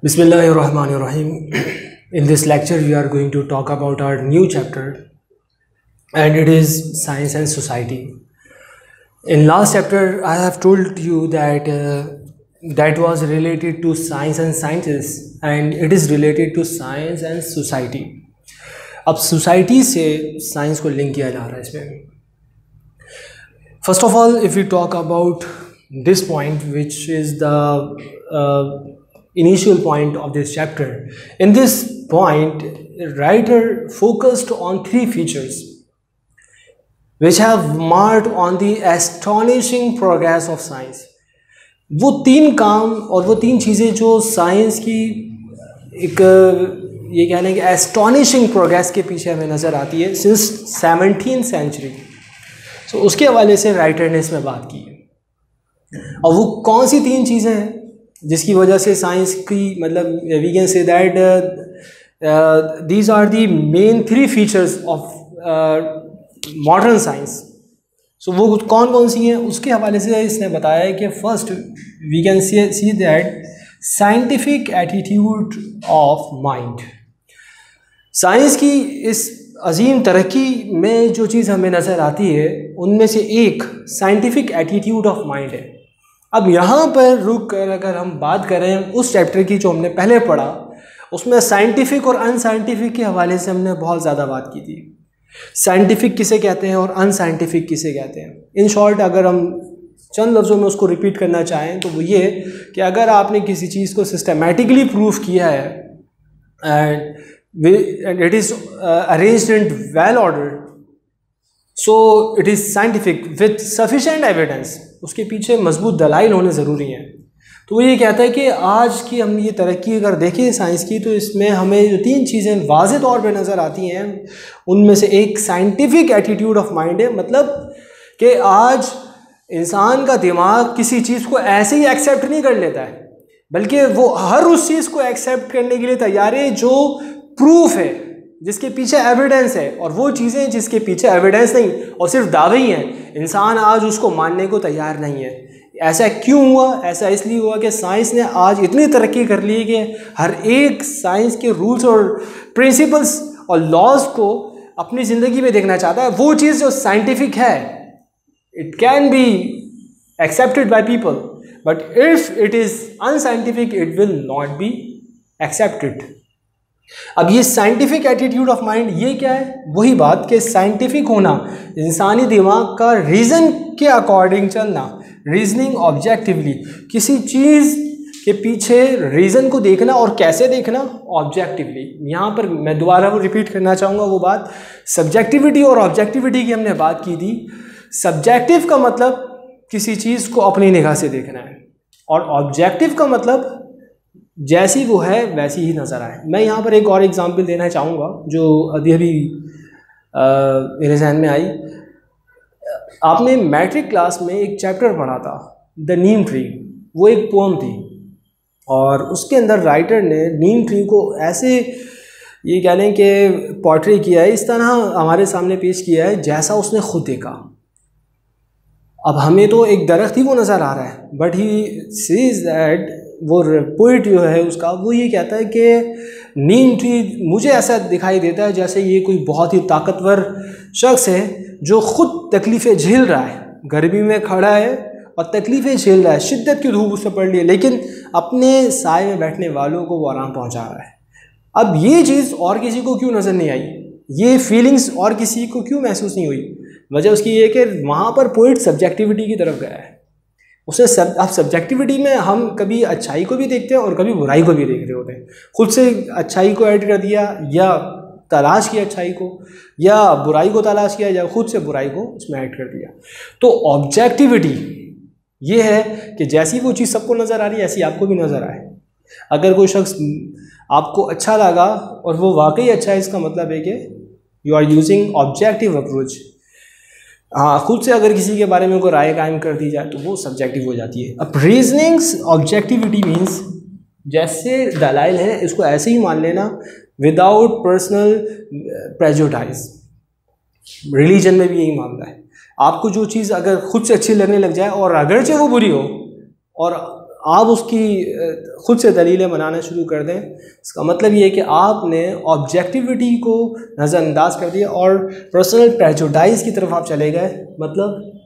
Bismillahirrahmanirrahim. In this lecture, we are going to talk about our new chapter, and it is Science and Society. In last chapter, I have told you that that was related to science and scientists, and it is related to science and society. अब society से science को link किया जा रहा है इसमें. First of all, if we talk about this point, which is the initial point of this chapter, in this point, writer focused on three features which have marked on the astonishing progress of science. वो तीन काम और वो तीन चीज़ें जो science की एक ये कह लें कि astonishing progress के पीछे हमें नज़र आती है since 17th century. So उसके हवाले से राइटर ने इसमें बात की है. और वो कौन सी तीन चीज़ें हैं जिसकी वजह से साइंस की मतलब we can say that these are the main three features of modern science. So वो कौन कौन सी हैं उसके हवाले से इसने बताया है कि first we can see that scientific attitude of mind. Science की इस अजीम तरक्की में जो चीज़ हमें नज़र आती है उनमें से एक साइंटिफिक एटीट्यूड ऑफ माइंड है. अब यहाँ पर रुक कर अगर हम बात करें उस चैप्टर की जो हमने पहले पढ़ा, उसमें साइंटिफिक और अनसाइंटिफिक के हवाले से हमने बहुत ज़्यादा बात की थी. साइंटिफिक किसे कहते हैं और अनसाइंटिफिक किसे कहते हैं. इन शॉर्ट अगर हम चंद लफ्ज़ों में उसको रिपीट करना चाहें तो वो ये कि अगर आपने किसी चीज़ को सिस्टमेटिकली प्रूव किया है and it is arranged and well ordered, so it is scientific with sufficient evidence. उसके पीछे मजबूत दलाइल होने ज़रूरी हैं. तो वो ये कहता है कि आज की हम ये तरक्की अगर देखें साइंस की तो इसमें हमें जो तीन चीज़ें वाज़े तौर पे नज़र आती हैं उनमें से एक साइंटिफिक एटीट्यूड ऑफ माइंड है. मतलब कि आज इंसान का दिमाग किसी चीज़ को ऐसे ही एक्सेप्ट नहीं कर लेता है, बल्कि वो हर उस चीज़ को एक्सेप्ट करने के लिए तैयार है जो प्रूफ है, जिसके पीछे एविडेंस है. और वो चीज़ें जिसके पीछे एविडेंस नहीं और सिर्फ दावे ही हैं, इंसान आज उसको मानने को तैयार नहीं है. ऐसा क्यों हुआ? ऐसा इसलिए हुआ कि साइंस ने आज इतनी तरक्की कर ली है कि हर एक साइंस के रूल्स और प्रिंसिपल्स और लॉज को अपनी ज़िंदगी में देखना चाहता है. वो चीज़ जो साइंटिफिक है it can be accepted by people, but if it is unscientific it will not be accepted. अब ये साइंटिफिक एटीट्यूड ऑफ माइंड ये क्या है? वही बात कि साइंटिफिक होना, इंसानी दिमाग का रीज़न के अकॉर्डिंग चलना, रीजनिंग ऑब्जेक्टिवली, किसी चीज़ के पीछे रीज़न को देखना और कैसे देखना ऑब्जेक्टिवली. यहाँ पर मैं दोबारा वो रिपीट करना चाहूँगा वो बात, सब्जेक्टिविटी और ऑब्जेक्टिविटी की हमने बात की थी. सब्जेक्टिव का मतलब किसी चीज़ को अपनी निगाह से देखना है और ऑब्जेक्टिव का मतलब जैसी वो है वैसी ही नज़र आए. मैं यहाँ पर एक और एग्जांपल देना चाहूँगा जो अभी मेरे जहन में आई. आपने मैट्रिक क्लास में एक चैप्टर पढ़ा था द नीम ट्री. वो एक पोम थी और उसके अंदर राइटर ने नीम ट्री को ऐसे ये कह लें कि पोर्ट्रे किया है, इस तरह हमारे सामने पेश किया है जैसा उसने खुद देखा. अब हमें तो एक दरख्त ही वो नज़र आ रहा है, बट ही सीज दैट वो पोइट जो है उसका वो ये कहता है कि नीम ट्री मुझे ऐसा दिखाई देता है जैसे ये कोई बहुत ही ताकतवर शख्स है जो ख़ुद तकलीफ़ें झेल रहा है, गर्मी में खड़ा है और तकलीफ़ें झेल रहा है, शिद्दत की धूप उससे पड़ रही है, लेकिन अपने साए में बैठने वालों को वो आराम पहुंचा रहा है. अब ये चीज़ और किसी को क्यों नज़र नहीं आई? ये फीलिंग्स और किसी को क्यों महसूस नहीं हुई? वजह उसकी ये कि वहाँ पर पोइट सब्जेक्टिविटी की तरफ गया है. उसने अब सब्जेक्टिविटी में हम कभी अच्छाई को भी देखते हैं और कभी बुराई को भी देख रहे होते हैं. खुद से अच्छाई को ऐड कर दिया या तलाश किया अच्छाई को, या बुराई को तलाश किया या खुद से बुराई को उसमें ऐड कर दिया. तो ऑब्जेक्टिविटी ये है कि जैसी वो चीज़ सबको नज़र आ रही है ऐसी आपको भी नज़र आए. अगर कोई शख्स आपको अच्छा लगा और वो वाकई अच्छा है, इसका मतलब है कि you are using objective approach. हाँ, खुद से अगर किसी के बारे में कोई राय कायम कर दी जाए तो वो सब्जेक्टिव हो जाती है. अब रीजनिंग्स ऑब्जेक्टिविटी मीन्स जैसे दलाइल हैं इसको ऐसे ही मान लेना विदाउट पर्सनल प्रेजुडाइज. रिलीजन में भी यही मामला है. आपको जो चीज़ अगर खुद से अच्छी लगने लग जाए और अगरचे वो बुरी हो और आप उसकी खुद से दलीलें बनाना शुरू कर दें, इसका मतलब ये है कि आपने ऑब्जेक्टिविटी को नज़रअंदाज कर दिया और पर्सनल प्रेजुडाइज की तरफ आप चले गए, मतलब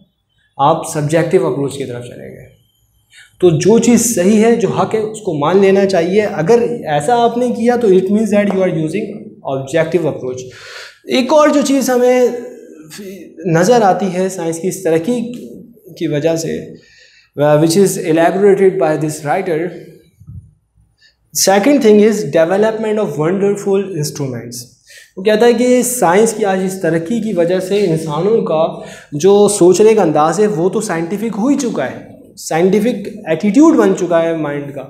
आप सब्जेक्टिव अप्रोच की तरफ चले गए। तो जो चीज़ सही है, जो हक है, उसको मान लेना चाहिए। अगर ऐसा आपने किया तो it means that you are using objective approach. एक और जो चीज़ हमें नज़र आती है साइंस की इस तरक्की की वजह से, which is elaborated by this writer, second thing is development of wonderful instruments। वो कहता है कि साइंस की आज इस तरक्की की वजह से इंसानों का जो सोचने का अंदाज़ है वो तो साइंटिफिक हो ही चुका है, साइंटिफिक एटीट्यूड बन चुका है माइंड का।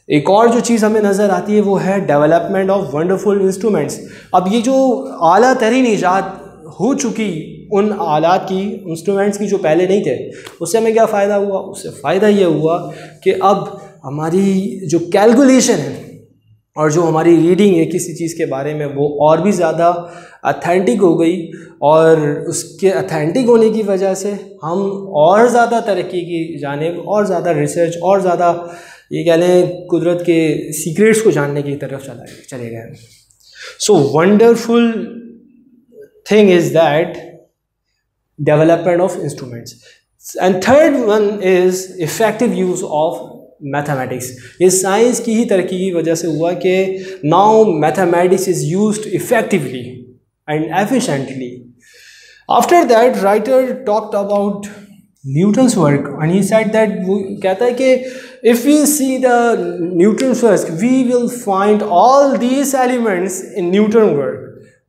एक और जो चीज़ हमें नज़र आती है वो है डेवलपमेंट ऑफ वंडरफुल इंस्ट्रूमेंट्स। अब ये जो आला तरीन ईजाद हो चुकी उन आलात की, इंस्ट्रूमेंट्स की जो पहले नहीं थे, उससे हमें क्या फ़ायदा हुआ? उससे फ़ायदा ये हुआ कि अब हमारी जो कैलकुलेशन है और जो हमारी रीडिंग है किसी चीज़ के बारे में वो और भी ज़्यादा अथेंटिक हो गई, और उसके अथेंटिक होने की वजह से हम और ज़्यादा तरक्की की जानिब, और ज़्यादा रिसर्च, और ज़्यादा ये कह लें कुदरत के सीक्रेट्स को जानने की तरफ चले गए। So wonderful thing is that development of instruments, and third one is effective use of mathematics। ये साइंस की ही तरक्की की वजह से हुआ कि now mathematics is used effectively and efficiently। After that writer talked about Newton's work and he said that, वो कहता है कि if we see the Newton's work we will find all these elements in Newton's work।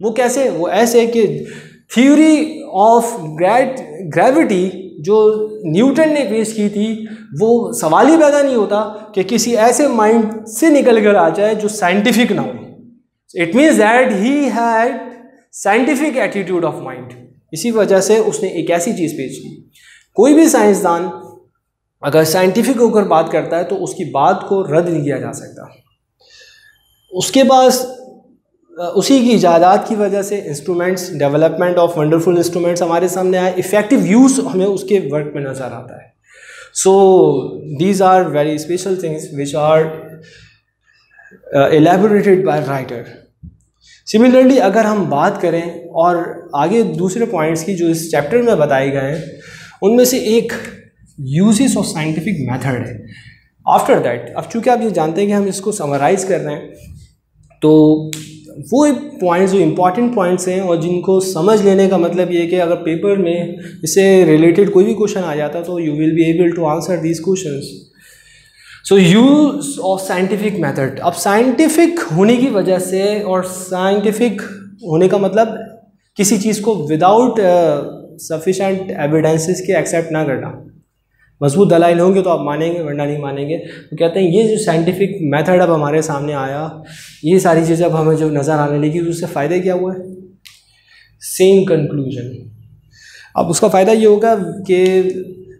वो कैसे? वो ऐसे कि theory of gravity जो न्यूटन ने पेश की थी वो सवाल ही पैदा नहीं होता कि किसी ऐसे माइंड से निकल कर आ जाए जो साइंटिफिक ना हो। It means that he had scientific attitude of mind. इसी वजह से उसने एक ऐसी चीज़ पेश की। कोई भी साइंसदान अगर साइंटिफिक होकर बात करता है तो उसकी बात को रद्द नहीं किया जा सकता। उसके पास उसी की इजादात की वजह से instruments, development of wonderful instruments हमारे सामने आए, इफ़ेक्टिव यूज़ हमें उसके वर्क में नज़र आता है। So these are very special things which are elaborated by writer. Similarly अगर हम बात करें और आगे दूसरे पॉइंट्स की जो इस चैप्टर में बताए गए हैं, उनमें से एक यूजेस ऑफ साइंटिफिक मेथड है। आफ्टर दैट, अब चूँकि आप ये जानते हैं कि हम इसको समराइज कर रहे हैं, तो वो पॉइंट्स जो इम्पॉर्टेंट पॉइंट्स हैं और जिनको समझ लेने का मतलब ये है कि अगर पेपर में इससे रिलेटेड कोई भी क्वेश्चन आ जाता तो you will be able to answer these questions. So use of scientific method. अब साइंटिफिक होने की वजह से, और साइंटिफिक होने का मतलब किसी चीज़ को विदाउट सफिशेंट एविडेंसेस के एक्सेप्ट ना करना। मजबूत दलाइल होंगे तो आप मानेंगे, वरना नहीं मानेंगे। तो कहते हैं ये जो साइंटिफिक मेथड अब हमारे सामने आया, ये सारी चीज़ें अब हमें जो नज़र आने लगी, तो उससे फ़ायदा क्या हुआ है? Same conclusion. अब उसका फ़ायदा ये होगा कि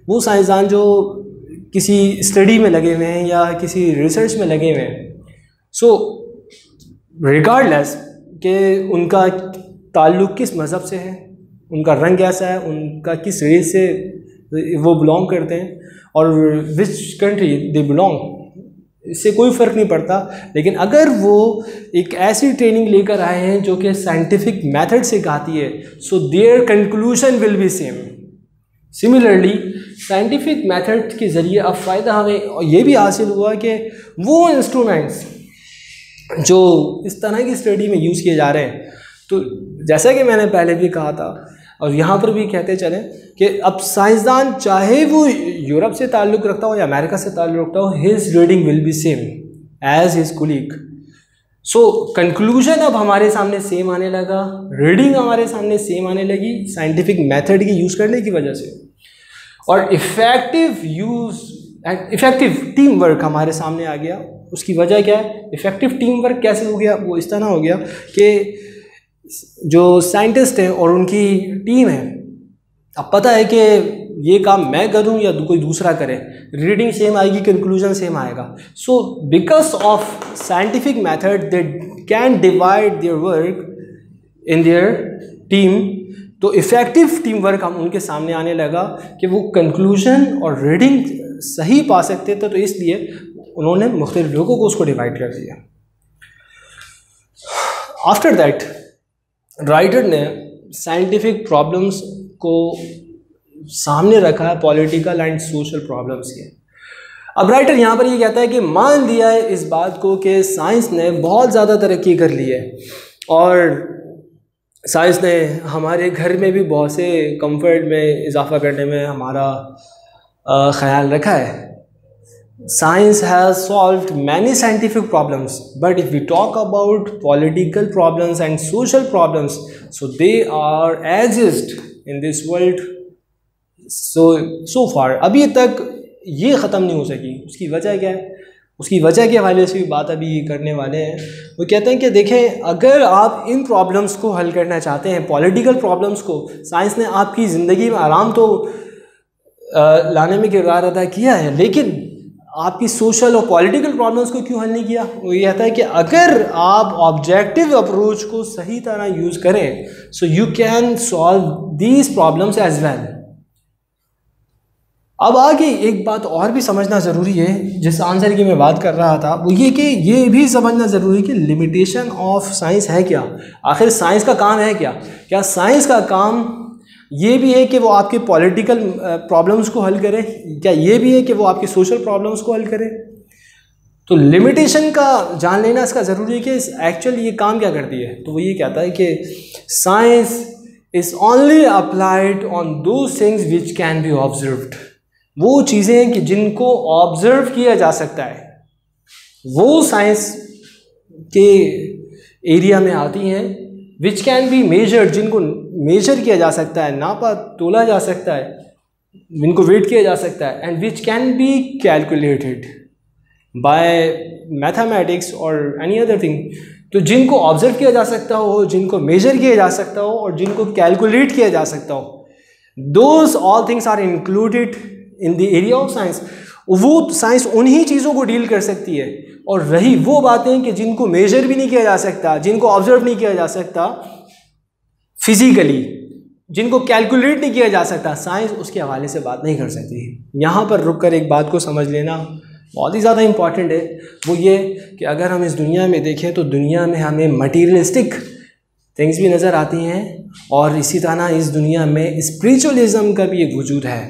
वो साइंसदान जो किसी स्टडी में लगे हुए हैं या किसी रिसर्च में लगे हुए हैं, सो रिगार्डलेस कि उनका ताल्लुक़ किस मज़हब से है, उनका रंग कैसा है, उनका किस रेस से वो बिलोंग करते हैं, और विच कंट्री दे बिलोंग, इससे कोई फ़र्क नहीं पड़ता। लेकिन अगर वो एक ऐसी ट्रेनिंग लेकर आए हैं जो कि साइंटिफिक मेथड से सिखाती है, so their conclusion will be same. Similarly scientific method के ज़रिए अब फ़ायदा हमें ये भी हासिल हुआ कि वो इंस्ट्रूमेंट्स जो इस तरह की स्टडी में यूज़ किए जा रहे हैं, तो जैसा कि मैंने पहले भी कहा था और यहाँ पर भी कहते चलें कि अब साइंसदान चाहे वो यूरोप से ताल्लुक़ रखता हो या अमेरिका से ताल्लुक़ रखता हो, his reading will be same as his colleague. So conclusion अब हमारे सामने सेम आने लगा, रीडिंग हमारे सामने सेम आने लगी साइंटिफिक मेथड की यूज़ करने की वजह से, और effective use and effective team work हमारे सामने आ गया। उसकी वजह क्या है? इफ़ेक्टिव टीम वर्क कैसे हो गया? वो इस तरह हो गया कि जो साइंटिस्ट हैं और उनकी टीम है, अब पता है कि ये काम मैं करूं या कोई दूसरा करे, रीडिंग सेम आएगी, कंक्लूजन सेम आएगा। So because of scientific method they can divide their work in their team. तो इफ़ेक्टिव टीम वर्क हम उनके सामने आने लगा कि वो कंक्लूजन और रीडिंग सही पा सकते थे, तो इसलिए उन्होंने मुख्तलिफ लोगों को उसको डिवाइड कर दिया। आफ्टर दैट राइटर ने साइंटिफिक प्रॉब्लम्स को सामने रखा है पॉलिटिकल एंड सोशल प्रॉब्लम्स के। अब राइटर यहाँ पर ये कहता है कि मान लिया है इस बात को कि साइंस ने बहुत ज़्यादा तरक्की कर ली है और साइंस ने हमारे घर में भी बहुत से कंफर्ट में इजाफा करने में हमारा ख्याल रखा है। Science has solved many scientific problems, but if we talk about political problems and social problems, so they are exist in this world so far. अभी तक ये ख़त्म नहीं हो सकी। उसकी वजह क्या है? उसकी वजह के हवाले से भी बात अभी करने वाले हैं। वो कहते हैं कि देखें, अगर आप इन प्रॉब्लम्स को हल करना चाहते हैं, पॉलिटिकल प्रॉब्लम्स को, साइंस ने आपकी ज़िंदगी में आराम तो लाने में किरदार अदा किया है, लेकिन आपकी सोशल और पॉलिटिकल प्रॉब्लम्स को क्यों हल नहीं किया? वो ये कहता है कि अगर आप ऑब्जेक्टिव अप्रोच को सही तरह यूज़ करें, so you can solve these problems as well. अब आगे एक बात और भी समझना ज़रूरी है, जिस आंसर की मैं बात कर रहा था, वो ये कि ये भी समझना ज़रूरी है कि लिमिटेशन ऑफ साइंस है क्या। आखिर साइंस का काम है क्या? क्या साइंस का काम ये भी है कि वो आपके पॉलिटिकल प्रॉब्लम्स को हल करे? क्या ये भी है कि वो आपके सोशल प्रॉब्लम्स को हल करे? तो लिमिटेशन का जान लेना इसका ज़रूरी है कि एक्चुअली ये काम क्या करती है। तो वो ये कहता है कि science is only applied on those things which can be observed. वो चीज़ें हैं कि जिनको ऑब्जर्व किया जा सकता है, वो साइंस के एरिया में आती हैं। विच कैन बी मेजर्ड, जिनको मेजर किया जा सकता है, नापा तोला जा सकता है, जिनको वेट किया जा सकता है। And which can be calculated by mathematics और एनी अदर थिंग। तो जिनको ऑब्जर्व किया जा सकता हो, जिनको मेजर किया जा सकता हो और जिनको कैलकुलेट किया जा सकता हो, those all things are included in the area of science. वो साइंस उन्हीं चीज़ों को डील कर सकती है। और रही वो बातें कि जिनको मेजर भी नहीं किया जा सकता, जिनको ऑब्जर्व नहीं किया जा सकता फिजिकली, जिनको कैलकुलेट नहीं किया जा सकता, साइंस उसके हवाले से बात नहीं कर सकती। यहाँ पर रुक कर एक बात को समझ लेना बहुत ही ज़्यादा इम्पॉर्टेंट है। वो ये कि अगर हम इस दुनिया में देखें तो दुनिया में हमें मटीरियलिस्टिक थिंग्स भी नज़र आती हैं और इसी तरह इस दुनिया में स्पिरिचुअलिज्म का भी एक वजूद है।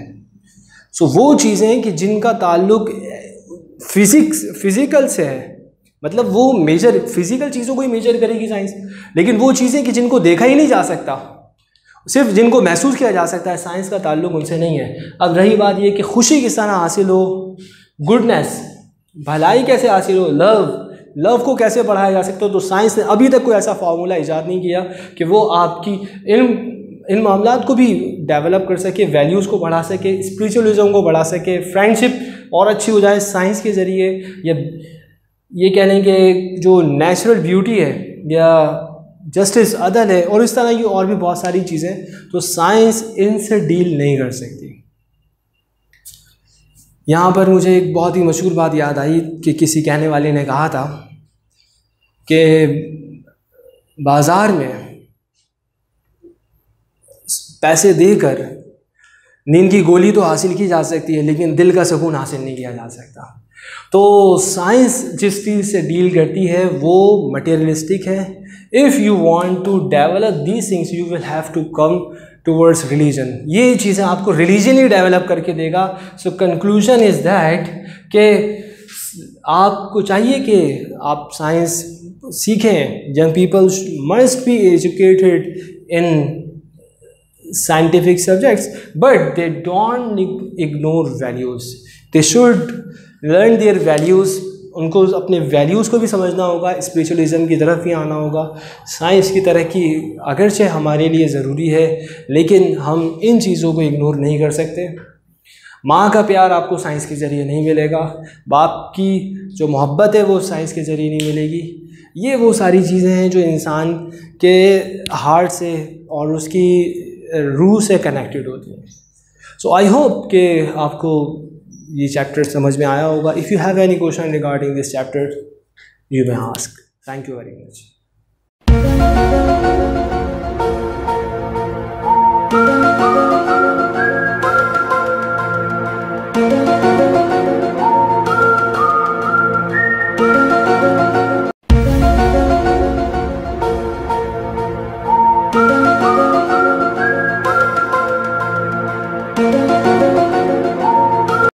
सो वो चीज़ें कि जिनका ताल्लुक फिज़िकल से है, मतलब वो मेजर फिज़िकल चीज़ों को ही मेजर करेगी साइंस, लेकिन वो चीज़ें कि जिनको देखा ही नहीं जा सकता, सिर्फ जिनको महसूस किया जा सकता है, साइंस का ताल्लुक उनसे नहीं है। अब रही बात ये कि खुशी किस तरह हासिल हो, गुडनेस, भलाई कैसे हासिल हो, लव को कैसे बढ़ाया जा सकता हो, तो साइंस ने अभी तक कोई ऐसा फार्मूला ईजाद नहीं किया कि वो आपकी इन मामलात को भी डेवलप कर सके, वैल्यूज़ को बढ़ा सके, स्पिरिचुअलिज्म को बढ़ा सके, फ्रेंडशिप और अच्छी हो जाए साइंस के ज़रिए, या ये कह लें कि जो नेचुरल ब्यूटी है या जस्टिस अदल है और इस तरह की और भी बहुत सारी चीज़ें, तो साइंस इनसे डील नहीं कर सकती। यहाँ पर मुझे एक बहुत ही मशहूर बात याद आई कि किसी कहने वाले ने कहा था कि बाज़ार में पैसे देकर नींद की गोली तो हासिल की जा सकती है, लेकिन दिल का सुकून हासिल नहीं किया जा सकता। तो साइंस जिस चीज़ से डील करती है वो मटेरियलिस्टिक है। If you want to develop these things you will have to come towards religion. ये चीज़ें आपको रिलीजन ही डेवलप करके देगा। सो कंक्लूजन इज़ दैट कि आपको चाहिए कि आप साइंस सीखें। Young people must be educated in scientific subjects, but they don't ignore values. They should learn their values. उनको अपने वैल्यूज़ को भी समझना होगा, स्पिरिचुअलिज्म की तरफ भी आना होगा। साइंस की तरक्की अगरचे हमारे लिए ज़रूरी है, लेकिन हम इन चीज़ों को इग्नोर नहीं कर सकते। माँ का प्यार आपको साइंस के ज़रिए नहीं मिलेगा, बाप की जो मोहब्बत है वो साइंस के ज़रिए नहीं मिलेगी। ये वो सारी चीज़ें हैं जो इंसान के हार्ट से और उसकी रूह से कनेक्टेड होती हैं। सो आई होप कि आपको ये चैप्टर समझ में आया होगा। If you have any question regarding this chapter you may ask. Thank you very much.